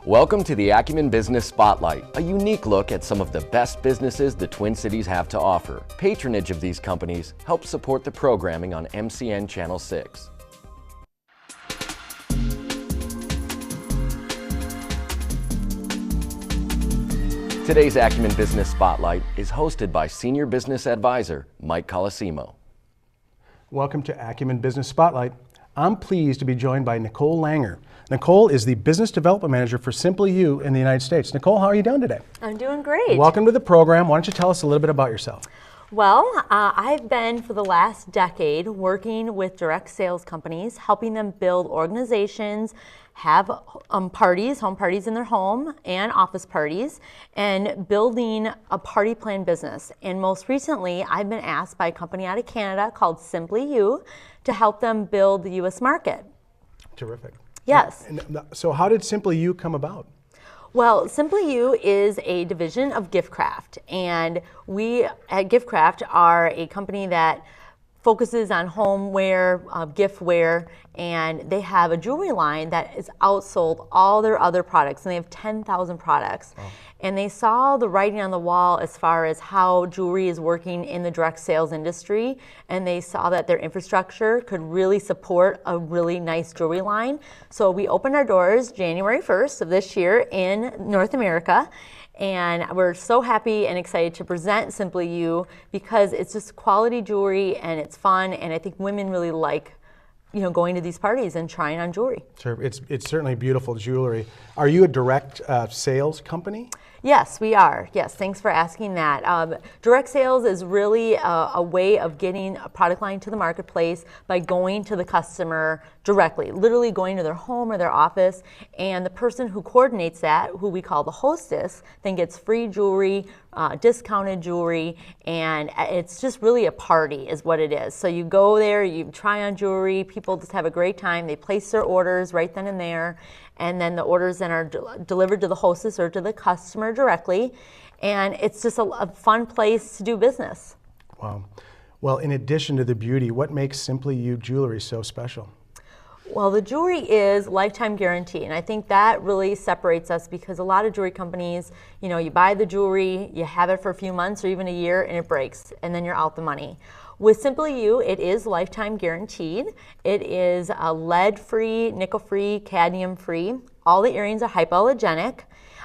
Welcome to the Acumen Business Spotlight, a unique look at some of the best businesses the Twin Cities have to offer. Patronage of these companies helps support the programming on MCN Channel 6. Today's Acumen Business Spotlight is hosted by Senior Business Advisor Mike Colosimo. Welcome to Acumen Business Spotlight. I'm pleased to be joined by Nicole Langer. Nicole is the Business Development Manager for Simply You in the United States. Nicole, how are you doing today? I'm doing great. Welcome to the program. Why don't you tell us a little bit about yourself? Well, I've been for the last decade working with direct sales companies, helping them build organizations, have home parties in their home and office parties, and building a party plan business. And most recently, I've been asked by a company out of Canada called Simply You to help them build the U.S. market. Terrific. Yes. So how did Simply You come about? Well, Simply You is a division of Giftcraft, and we at Giftcraft are a company that focuses on homeware, giftware, and they have a jewelry line that is outsold all their other products, and they have 10,000 products. Wow. And they saw the writing on the wall as far as how jewelry is working in the direct sales industry, and they saw that their infrastructure could really support a really nice jewelry line. So we opened our doors January 1st of this year in North America. And we're so happy and excited to present Simply You because it's just quality jewelry and it's fun, and I think women really like, going to these parties and trying on jewelry. Sure, it's certainly beautiful jewelry. Are you a direct sales company? Yes, we are. Yes, thanks for asking that. Direct sales is really a way of getting a product line to the marketplace by going to the customer directly, literally going to their home or their office, and the person who coordinates that, who we call the hostess, then gets free jewelry, discounted jewelry, and it's just really a party is what it is. So you go there, you try on jewelry, people just have a great time, they place their orders right then and there, and then the orders then are delivered to the hostess or to the customer directly, and it's just a fun place to do business. Wow. Well, in addition to the beauty, what makes Simply You jewelry so special? Well, the jewelry is lifetime guarantee, and I think that really separates us because a lot of jewelry companies, you buy the jewelry, you have it for a few months or even a year, and it breaks, and then you're out the money. With Simply You, it is lifetime guaranteed. It is lead-free, nickel-free, cadmium-free. All the earrings are hypoallergenic.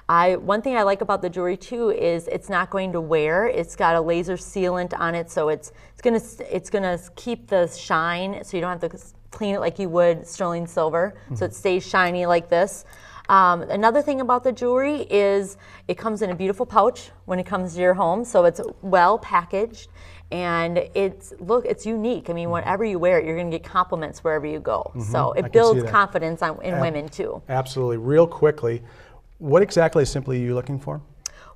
One thing I like about the jewelry too is it's not going to wear. It's got a laser sealant on it, so it's gonna keep the shine, so you don't have to clean it like you would sterling silver. Mm-hmm. So it stays shiny like this. Another thing about the jewelry is it comes in a beautiful pouch when it comes to your home, so it's well packaged. And it's unique. I mean, whenever you wear it, you're going to get compliments wherever you go. Mm-hmm. So it builds confidence in women too. Absolutely. Real quickly, what exactly is Simply You looking for?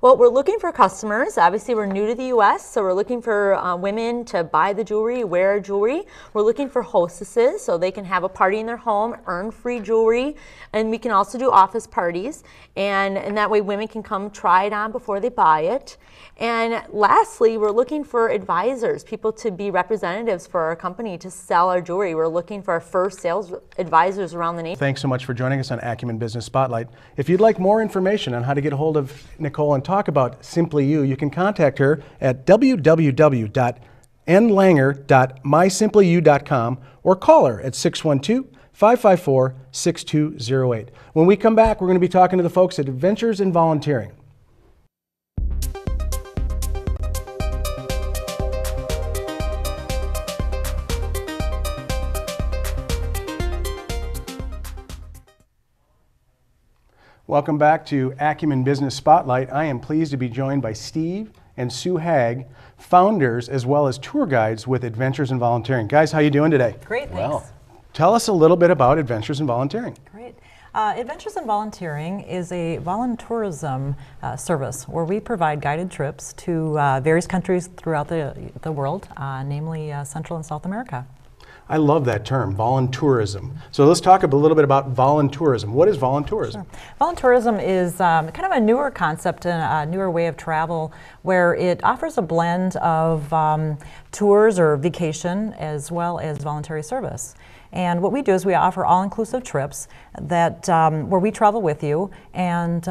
Well, we're looking for customers. Obviously, we're new to the U.S., so we're looking for women to buy the jewelry, wear jewelry. We're looking for hostesses, so they can have a party in their home, earn free jewelry, and we can also do office parties. And that way women can come try it on before they buy it. And lastly, we're looking for advisors, people to be representatives for our company to sell our jewelry. We're looking for our first sales advisors around the nation. Thanks so much for joining us on Acumen Business Spotlight. If you'd like more information on how to get a hold of Nicole and talk about Simply You, you can contact her at www.nlanger.mysimplyu.com or call her at 612-554-6208. When we come back, we're going to be talking to the folks at Adventures in Volunteering. Welcome back to Acumen Business Spotlight. I am pleased to be joined by Steve and Sue Hag, founders as well as tour guides with Adventures in Volunteering. Guys, how you doing today? Great, thanks. Well, tell us a little bit about Adventures in Volunteering. Great. Adventures in Volunteering is a voluntourism service where we provide guided trips to various countries throughout the world, namely Central and South America. I love that term, voluntourism. So let's talk a little bit about voluntourism. What is voluntourism? Sure. Voluntourism is kind of a newer concept and a newer way of travel where it offers a blend of tours or vacation as well as voluntary service. And what we do is we offer all-inclusive trips that where we travel with you, and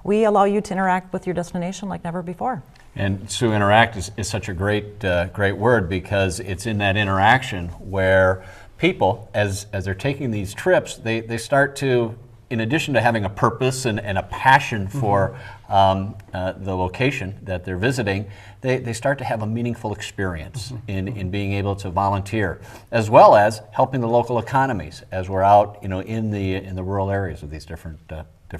we allow you to interact with your destination like never before. And Sue, interact is such a great word, because it's in that interaction where people, as they're taking these trips, they start to, in addition to having a purpose and a passion for the location that they're visiting, they start to have a meaningful experience in being able to volunteer, as well as helping the local economies as we're out, in the rural areas of these different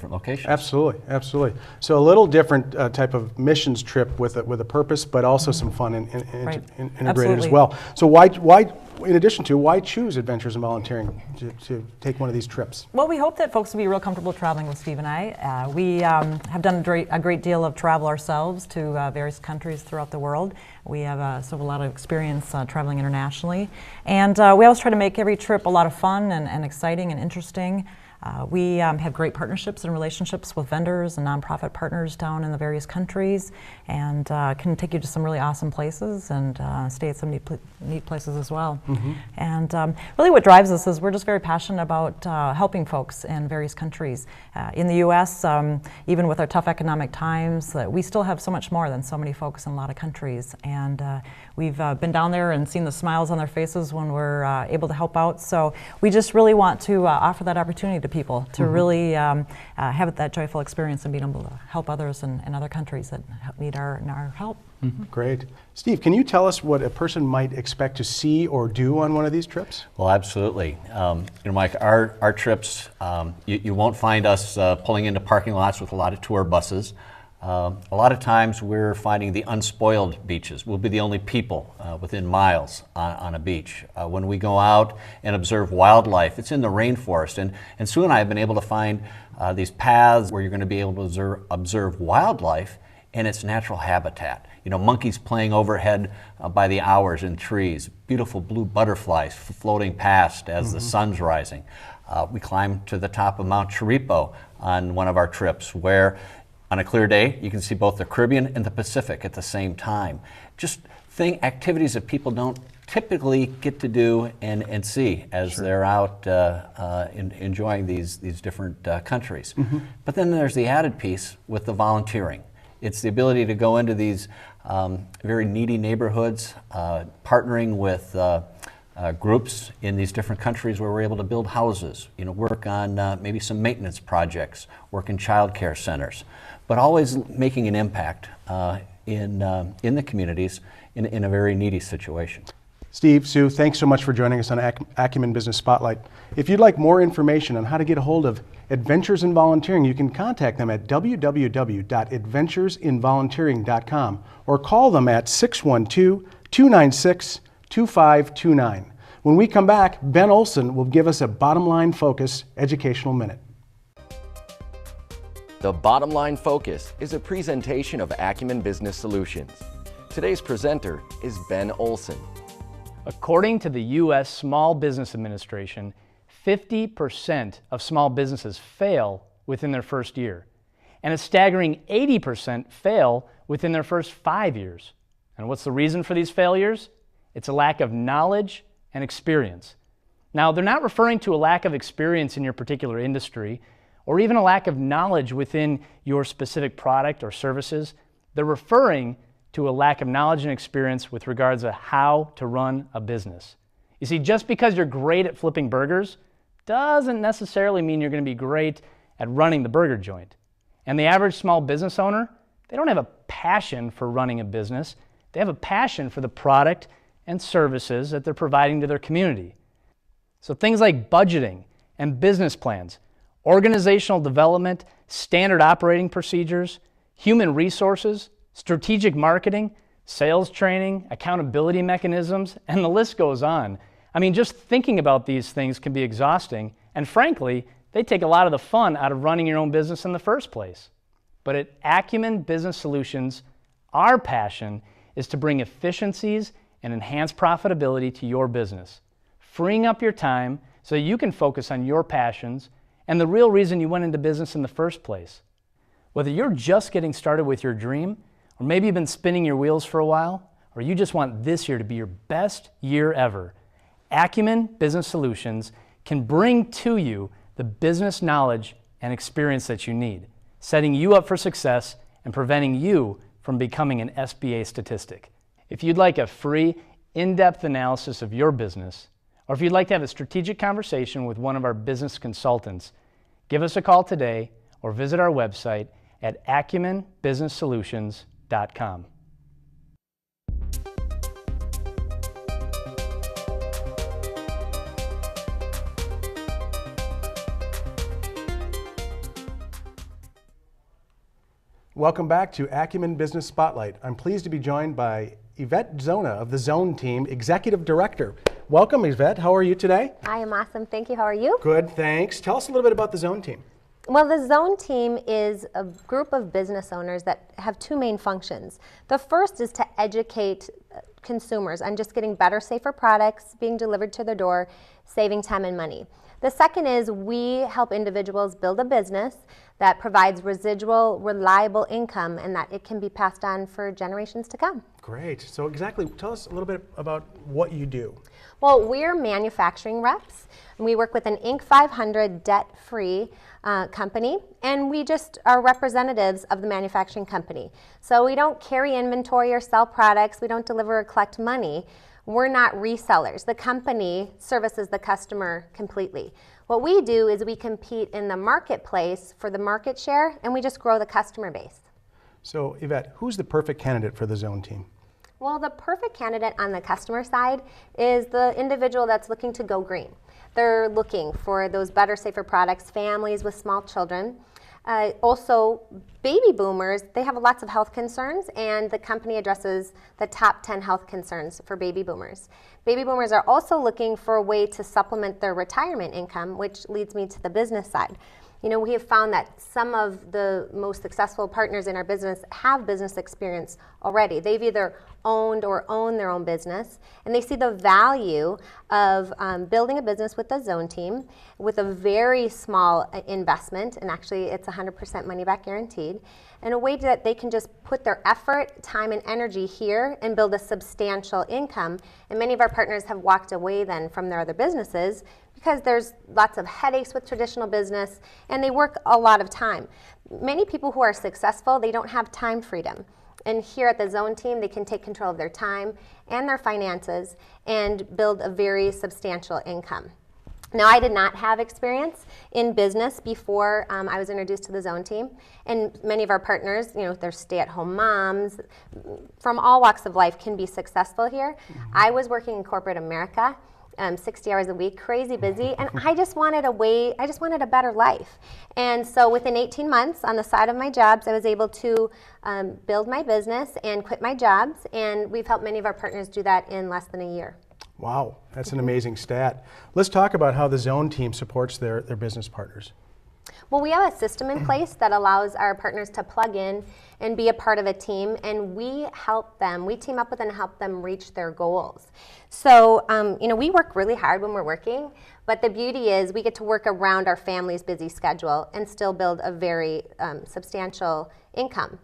locations. Absolutely, absolutely. So a little different type of missions trip with a purpose, but also some fun integrated Absolutely. as well. So why, in addition to, why choose Adventures in Volunteering to take one of these trips? Well, we hope that folks will be real comfortable traveling with Steve and I. We have done a great deal of travel ourselves to various countries throughout the world. We have a lot of experience traveling internationally, and we always try to make every trip a lot of fun and exciting and interesting. We have great partnerships and relationships with vendors and nonprofit partners down in the various countries, and can take you to some really awesome places and stay at some neat places as well. And really what drives us is we're just very passionate about helping folks in various countries. In the U.S., even with our tough economic times, we still have so much more than so many folks in a lot of countries. And we've been down there and seen the smiles on their faces when we're able to help out. So we just really want to offer that opportunity to people to really have that joyful experience and being able to help others in other countries that need our help. Great. Steve, can you tell us what a person might expect to see or do on one of these trips? Well, absolutely. Mike, our trips, you won't find us pulling into parking lots with a lot of tour buses. A lot of times we're finding the unspoiled beaches. We'll be the only people within miles on a beach. When we go out and observe wildlife, it's in the rainforest. And Sue and I have been able to find these paths where you're going to be able to observe wildlife in its natural habitat. Monkeys playing overhead by the hours in trees, beautiful blue butterflies floating past as the sun's rising. We climbed to the top of Mount Chiripo on one of our trips, where on a clear day, you can see both the Caribbean and the Pacific at the same time. Just activities that people don't typically get to do and see as they're out enjoying these different countries. But then there's the added piece with the volunteering. It's the ability to go into these very needy neighborhoods, partnering with groups in these different countries where we're able to build houses, work on maybe some maintenance projects, work in child care centers, but always making an impact in the communities in a very needy situation. Steve, Sue, thanks so much for joining us on Acumen Business Spotlight. If you'd like more information on how to get a hold of Adventures in Volunteering, you can contact them at www.adventuresinvolunteering.com or call them at 612-296-2529. When we come back, Ben Olson will give us a Bottom Line Focus educational minute. The Bottom Line Focus is a presentation of Acumen Business Solutions. Today's presenter is Ben Olson. According to the U.S. Small Business Administration, 50% of small businesses fail within their first year, and a staggering 80% fail within their first 5 years. And what's the reason for these failures? It's a lack of knowledge and experience. Now, they're not referring to a lack of experience in your particular industry, or even a lack of knowledge within your specific product or services. They're referring to a lack of knowledge and experience with regards to how to run a business. You see, just because you're great at flipping burgers doesn't necessarily mean you're going to be great at running the burger joint. And the average small business owner, they don't have a passion for running a business. They have a passion for the product and services that they're providing to their community. So things like budgeting and business plans, organizational development, standard operating procedures, human resources, strategic marketing, sales training, accountability mechanisms, and the list goes on. I mean, just thinking about these things can be exhausting, and frankly, they take a lot of the fun out of running your own business in the first place. But at Acumen Business Solutions, our passion is to bring efficiencies and enhance profitability to your business, freeing up your time so you can focus on your passions and the real reason you went into business in the first place. Whether you're just getting started with your dream, or maybe you've been spinning your wheels for a while, or you just want this year to be your best year ever, Acumen Business Solutions can bring to you the business knowledge and experience that you need, setting you up for success and preventing you from becoming an SBA statistic. If you'd like a free, in-depth analysis of your business, or if you'd like to have a strategic conversation with one of our business consultants, give us a call today or visit our website at acumenbusinesssolutions.com. Welcome back to Acumen Business Spotlight. I'm pleased to be joined by Yvette Zona of the TheZONE Team, Executive Director. Welcome, Yvette. How are you today? I am awesome. Thank you. How are you? Good, thanks. Tell us a little bit about the TheZONE Team. Well, the TheZONE Team is a group of business owners that have two main functions. The first is to educate consumers on just getting better, safer products being delivered to their door, saving time and money. The second is we help individuals build a business that provides residual, reliable income and that it can be passed on for generations to come. Great. So exactly, tell us a little bit about what you do. Well, we're manufacturing reps. And we work with an Inc. 500 debt-free company, and we just are representatives of the manufacturing company. So we don't carry inventory or sell products. We don't deliver or collect money. We're not resellers. The company services the customer completely. What we do is we compete in the marketplace for the market share, and we just grow the customer base. So Yvette, who's the perfect candidate for the TheZONE Team? Well, the perfect candidate on the customer side is the individual that's looking to go green. They're looking for those better, safer products, families with small children. Also, baby boomers, they have lots of health concerns, and the company addresses the top 10 health concerns for baby boomers. Baby boomers are also looking for a way to supplement their retirement income, which leads me to the business side. You know, we have found that some of the most successful partners in our business have business experience already. They've either owned or own their own business, and they see the value of building a business with the TheZONE Team with a very small investment, and actually it's 100% money back guaranteed, in a way that they can just put their effort, time, and energy here and build a substantial income. And many of our partners have walked away then from their other businesses because there's lots of headaches with traditional business and they work a lot of time. Many people who are successful, they don't have time freedom. And here at the TheZONE Team, they can take control of their time and their finances and build a very substantial income. Now, I did not have experience in business before I was introduced to the TheZONE Team, and many of our partners, you know, they're stay-at-home moms from all walks of life can be successful here. I was working in corporate America, 60 hours a week, crazy busy, and I just wanted a better life. And so within 18 months on the side of my jobs, I was able to build my business and quit my jobs, and we've helped many of our partners do that in less than a year. Wow, that's an amazing stat. Let's talk about how the TheZONE Team supports their business partners. Well, we have a system in place that allows our partners to plug in and be a part of a team, and we help them. We team up with them and help them reach their goals. So, you know, we work really hard when we're working, but the beauty is we get to work around our family's busy schedule and still build a very substantial income.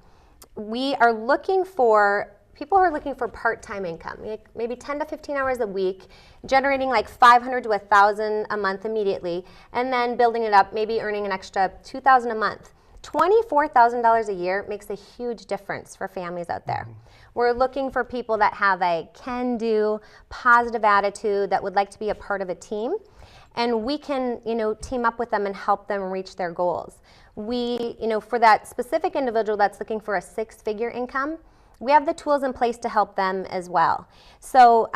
We are looking for people who are looking for part-time income, maybe 10 to 15 hours a week, generating like $500 to $1,000 a month immediately, and then building it up, maybe earning an extra $2,000 a month. $24,000 a year makes a huge difference for families out there. We're looking for people that have a can-do, positive attitude, that would like to be a part of a team, and we can, you know, team up with them and help them reach their goals. We, you know, for that specific individual that's looking for a six-figure income, we have the tools in place to help them as well. So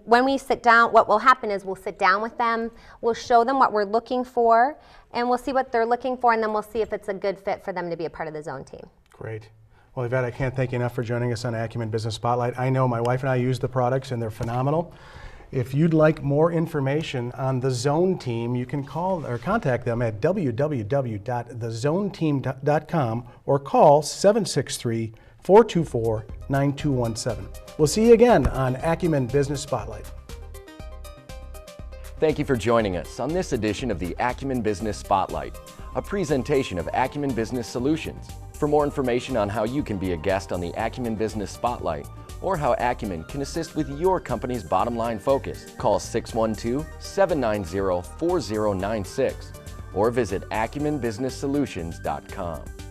when we sit down, what will happen is we'll sit down with them, we'll show them what we're looking for, and we'll see what they're looking for, and then we'll see if it's a good fit for them to be a part of the TheZONE Team. Great. Well, Yvette, I can't thank you enough for joining us on Acumen Business Spotlight. I know my wife and I use the products, and they're phenomenal. If you'd like more information on the TheZONE Team, you can call or contact them at www.thezoneteam.com or call 763-424-9217. We'll see you again on Acumen Business Spotlight. Thank you for joining us on this edition of the Acumen Business Spotlight, a presentation of Acumen Business Solutions. For more information on how you can be a guest on the Acumen Business Spotlight or how Acumen can assist with your company's bottom line focus, call 612-790-4096 or visit acumenbusinesssolutions.com.